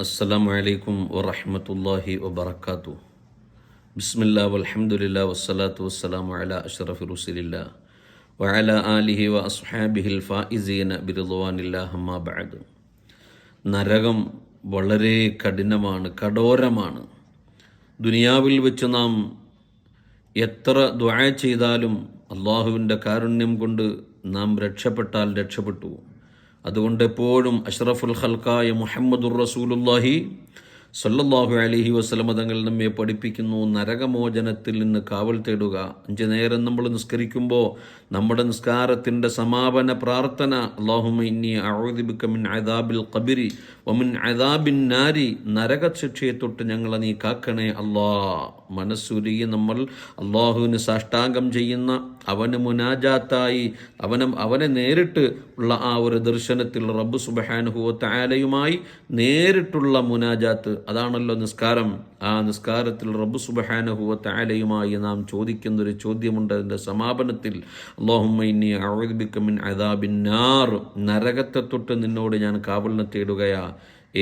അസ്സലാമു അലൈക്കും വറഹ്മത്തുള്ളാഹി വബറകാതുഹു. ബിസ്മില്ലാഹി വൽഹംദുലില്ലാഹി വസ്സലാത്തു വസ്സലാമു അലാ അഷ്റഫി റസൂലില്ലാ വഅലാ ആലിഹി വഅസ്ഹാബിഹിൽ ഫായിസീന ബിറിദ്വാനില്ലാഹി അമ്മാ ബഅദ്. നരകം വളരെ കഠിനമാണ്, കഠോരമാണ്. ദുനിയാവിൽ വെച്ച് നാം എത്ര ദുആ ചെയ്താലും അള്ളാഹുവിൻ്റെ കാരുണ്യം കൊണ്ട് നാം രക്ഷപ്പെട്ടാൽ രക്ഷപ്പെട്ടു. അതുകൊണ്ട് എപ്പോഴും അഷ്റഫുൽ ഖൽഖായ മുഹമ്മദുർ റസൂലുള്ളാഹി സ്വല്ലല്ലാഹു അലൈഹി വസല്ലം തങ്ങൾ നമ്മെ പഠിപ്പിക്കുന്നു, നരകമോചനത്തിൽ നിന്ന് കാവൽ തേടുക. 5 നേരം നമ്മൾ നിസ്കരിക്കുമ്പോൾ നമ്മുടെ നിസ്കാരത്തിൻ്റെ സമാപന പ്രാർത്ഥന അല്ലാഹുമ്മ ഇന്നി അഊദു ബിക മിൻ അദാബിൽ ഖബ്രി വമിൻ അദാബിൻ നാരി, നരകശിക്ഷയെ തൊട്ട് ഞങ്ങളെ നീ കാക്കണേ അല്ലാ. മനസ്സുരുകി നമ്മൾ അള്ളാഹുവിന് സാഷ്ടാംഗം ചെയ്യുന്ന, അവന് മുനാജാത്തായി അവനെ നേരിട്ട് ഉള്ള ആ ഒരു ദർശനത്തിൽ റബ്ബ് സുബ്ഹാനഹു വ തആലയുമായി നേരിട്ടുള്ള മുനാജാത്ത്, അതാണല്ലോ നിസ്കാരം. ആ നിസ്കാരത്തിൽ റബ്ബ് സുബ്ഹാനഹു വ തആലയുമായി നാം ചോദിക്കുന്നൊരു ചോദ്യമുണ്ട്. അതിൻ്റെ സമാപനത്തിൽ അല്ലാഹുമ്മ ഇന്നി അഊദു ബിക മിൻ അദാബിൻ നാർ, നരകത്തെ തൊട്ട് നിന്നോട് ഞാൻ കാവലിനെ തേടുകയാ.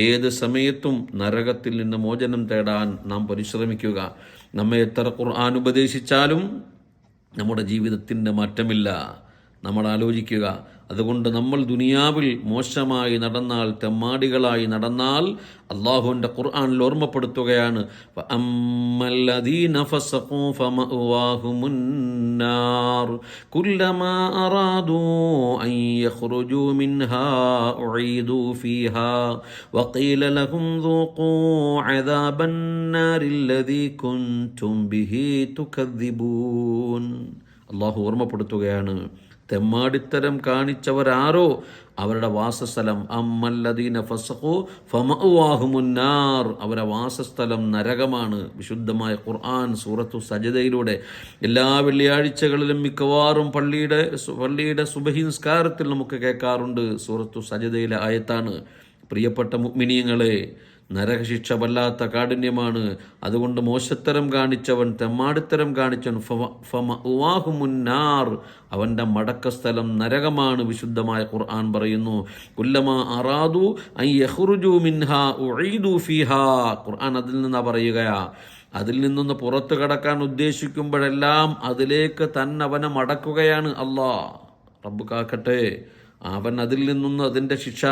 ഏത് സമയത്തും നരകത്തിൽ നിന്ന് മോചനം തേടാൻ നാം പരിശ്രമിക്കുക. നമ്മെ എത്ര ഖുർആൻ ഉപദേശിച്ചാലും നമ്മുടെ ജീവിതത്തിൻ്റെ മാറ്റമില്ല. നമ്മൾ ആലോചിക്കുക. അതുകൊണ്ട് നമ്മൾ ദുനിയാവിൽ മോശമായി നടന്നാൽ, തെമ്മാടികളായി നടന്നാൽ, അള്ളാഹുവിൻ്റെ ഖുർആനിൽ ഓർമ്മപ്പെടുത്തുകയാണ്, ഫഅമ്മല്ലദീന ഫസഖൂ ഫമഅവാഹുമുന്നാർ കുല്ലമാ അറാദൂ അൻ യഖ്റുജൂ മിൻഹാ ഉഈദൂ ഫീഹാ വഖീല ലഹും ദൂഖൂ അദാബൻ നാരില്ലദീ കുൻതും ബിഹി തുകദ്ദിബൂൻ. അള്ളാഹു ഓർമ്മപ്പെടുത്തുകയാണ്, തെമ്മാടിത്തരം കാണിച്ചവരാരോ അവരുടെ വാസസ്ഥലം അമ്മല്ലദീന ഫസഖൂ ഫമഅവാഹുമുന്നാർ, അവരുടെ വാസസ്ഥലം നരകമാണ്. വിശുദ്ധമായ ഖുർആൻ സൂറത്തു സജദയിലൂടെ എല്ലാ വെള്ളിയാഴ്ചകളിലും മിക്കവാറും പള്ളിയുടെ സുബഹി നിസ്കാരത്തിൽ നമുക്ക് കേൾക്കാറുണ്ട്. സൂറത്തു സജദയിലെ ആയത്താണ്. പ്രിയപ്പെട്ട മുഅ്മിനീങ്ങളെ, നരകശിക്ഷ വല്ലാത്ത കാഠിന്യമാണ്. അതുകൊണ്ട് മോശത്തരം കാണിച്ചവൻ, തെമ്മാടിത്തരം കാണിച്ചവൻ ഫമഅവാഹുമുന്നാർ, അവൻ്റെ മടക്കസ്ഥലം നരകമാണ്. വിശുദ്ധമായ ഖുർആൻ പറയുന്നു, കുല്ലമാ അറാദു അൻ യഖ്റുജൂ മിൻഹാ ഉഈദൂ ഫീഹാ. ഖുർആൻ അതിൽ നിന്നാ പറയുകയാ. അതിൽ നിന്നൊന്ന് പുറത്തു കടക്കാൻ ഉദ്ദേശിക്കുമ്പോഴെല്ലാം അതിലേക്ക് തന്നെ അവനെ മടക്കുകയാണ് അല്ലാഹ്. റബ്ബ് കാക്കട്ടെ. അവൻ അതിൽ നിന്നൊന്ന്, അതിൻ്റെ ശിക്ഷ,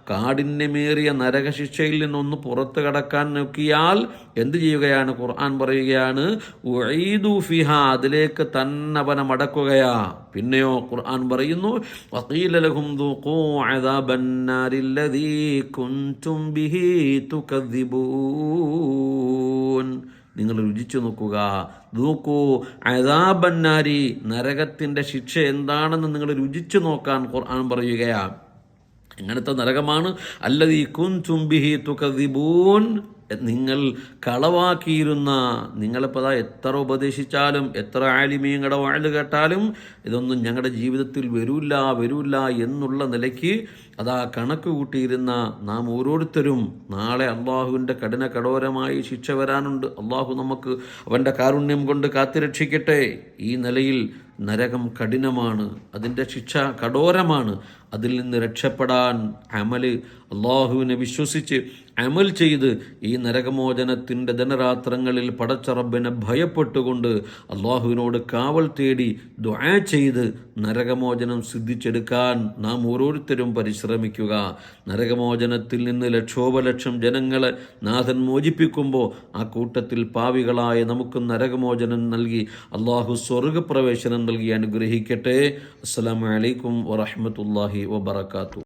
കാഠിന്യമേറിയ നരകശിക്ഷയിൽ നിന്നൊന്ന് പുറത്തു കടക്കാൻ നോക്കിയാൽ എന്ത് ചെയ്യുകയാണ്? ഖുർആൻ പറയുകയാണ്, ഉഈദൂ ഫിഹാ, അതിലേക്ക് തന്നെ അവനെ മടക്കുകയാ. പിന്നെയോ ഖുർആൻ പറയുന്നു, വഖീല ലഹും ദൂഖൂ അദാബൻ നാരില്ലദീ കുൻതും ബിഹി തുകദ്ദിബൂൻ. നിങ്ങൾ രുചിച്ചു നോക്കുക. ദൂഖൂ അദാബൻ നാരി, നരകത്തിൻ്റെ ശിക്ഷ എന്താണെന്ന് നിങ്ങൾ രുചിച്ചു നോക്കാൻ ഖുർആൻ പറയുകയാണ്. എങ്ങനത്തെ നരകമാണ്? അല്ലദീ കുൻതും ബിഹി തുകദ്ദിബൂൻ, നിങ്ങൾ കളവാക്കിയിരുന്ന. നിങ്ങളിപ്പോൾ എത്ര ഉപദേശിച്ചാലും, എത്ര ആലിമീങ്ങളുടെ വാഴ് കേട്ടാലും ഇതൊന്നും ഞങ്ങളുടെ ജീവിതത്തിൽ വരൂല്ല എന്നുള്ള നിലയ്ക്ക് അതാ കണക്ക് കൂട്ടിയിരുന്ന നാം ഓരോരുത്തരും നാളെ അള്ളാഹുവിൻ്റെ കഠോരമായി ശിക്ഷ വരാനുണ്ട്. അള്ളാഹു നമുക്ക് അവൻ്റെ കാരുണ്യം കൊണ്ട് കാത്തുരക്ഷിക്കട്ടെ. ഈ നിലയിൽ നരകം കഠിനമാണ്, അതിൻ്റെ ശിക്ഷ കഠോരമാണ്. അതിൽ നിന്ന് രക്ഷപ്പെടാൻ അള്ളാഹുവിനെ വിശ്വസിച്ച് അമൽ ചെയ്ത് ഈ നരകമോചനത്തിൻ്റെ ദിനരാത്രങ്ങളിൽ പടച്ച റബ്ബിനെ ഭയപ്പെട്ടുകൊണ്ട് അള്ളാഹുവിനോട് കാവൽ തേടി ദുആ ചെയ്ത് നരകമോചനം സിദ്ധിച്ചെടുക്കാൻ നാം ഓരോരുത്തരും പരിശ്രമിക്കുക. നരകമോചനത്തിൽ നിന്ന് ലക്ഷോപലക്ഷം ജനങ്ങളെ നാഥൻ മോചിപ്പിക്കുമ്പോൾ ആ കൂട്ടത്തിൽ പാവികളായ നമുക്ക് നരകമോചനം നൽകി അള്ളാഹു സ്വർഗപ്രവേശനം നൽകി അനുഗ്രഹിക്കട്ടെ. അസ്സലാമു അലൈക്കും വറഹ്മത്തുള്ളാഹി വബറകാതുഹു.